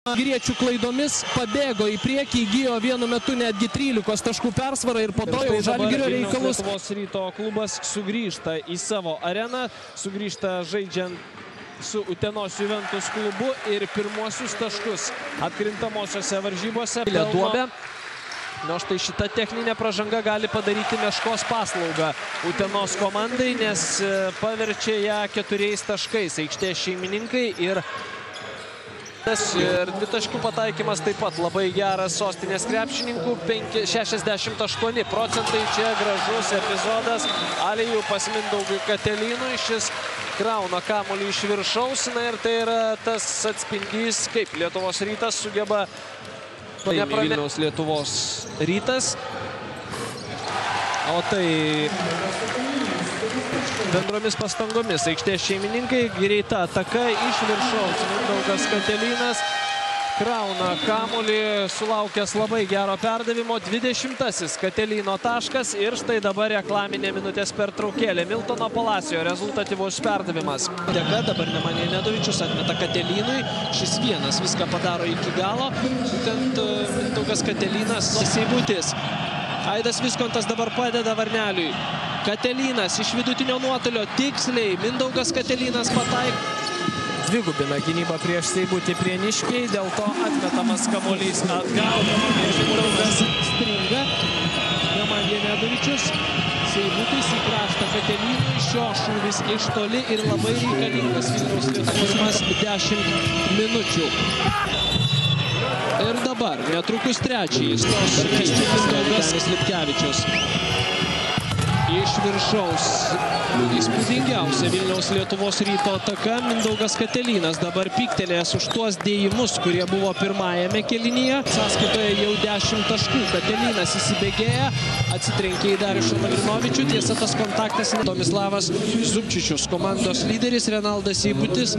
Žalgiriečių klaidomis pabėgo į priekį, įgijo vienu metu netgi 13 taškų persvarą ir po to jau Žalgirio reikalus. Lietuvos Ryto klubas sugrįžta į savo areną, sugrįžta žaidžiant su Utenos Juventus klubu ir pirmuosius taškus atkrintamosiose varžybose Duobę. Na, štai šita techninė pražanga gali padaryti meškos paslaugą Utenos komandai, nes paverčia ją 4 taškais aikštės šeimininkai ir dvitaškių pataikymas taip pat labai geras sostinės krepšininkų, 68%. Čia gražus epizodas Alijupas Mindaugui Katelynui, šis krauna kamuolį iš viršaus, na ir tai yra tas atspindys, kaip Lietuvos Rytas sugeba Vilniaus Lietuvos Rytas. O tai bendromis pastangomis aikštės šeimininkai, greita ataka iš viršaus. Mindaugas Katelynas krauna kamuolį, sulaukęs labai gero perdavimo, 20-asis Katelyno taškas ir štai dabar reklaminė minutės pertraukėlė. Miltono Palacijo rezultatyvus perdavimas. Dėka, dabar Nemanja Nedovičius atmeta Katelynui, šis vienas viską padaro iki galo. Būtent Mindaugas Katelynas, Seibutis. Aidas Viskontas dabar padeda Varneliui. Katelynas iš vidutinio nuotolio tiksliai. Mindaugas Katelynas pataiko. Dvigubina gynybą prieš Seibutį Prieniškiai, dėl to atmetamas kamuolys atgal. Mindaugas stringa. Nemanja Nedovičius. Seibutis į kraštą Katelynui. Šio šūvis iš toli ir labai reikalingas Vilniaus Lietuvos 10 minučių. Ir dabar netrukus trečiąjį stos Mindaugas Lipkevičius. Iš viršaus įspūdingiausia Vilniaus Lietuvos Ryto ataka. Mindaugas Katelynas dabar pyktelėjęs už tuos dėjimus, kurie buvo pirmajame kėlinyje. Sąskaitoje jau 10 taškų. Katelynas įsibėgėja, atsitrenkė į Dariušą Malinovičių. Tiesa, tas kontaktas Tomislavas Zubčičius, komandos lyderis, Renaldas Seibutis.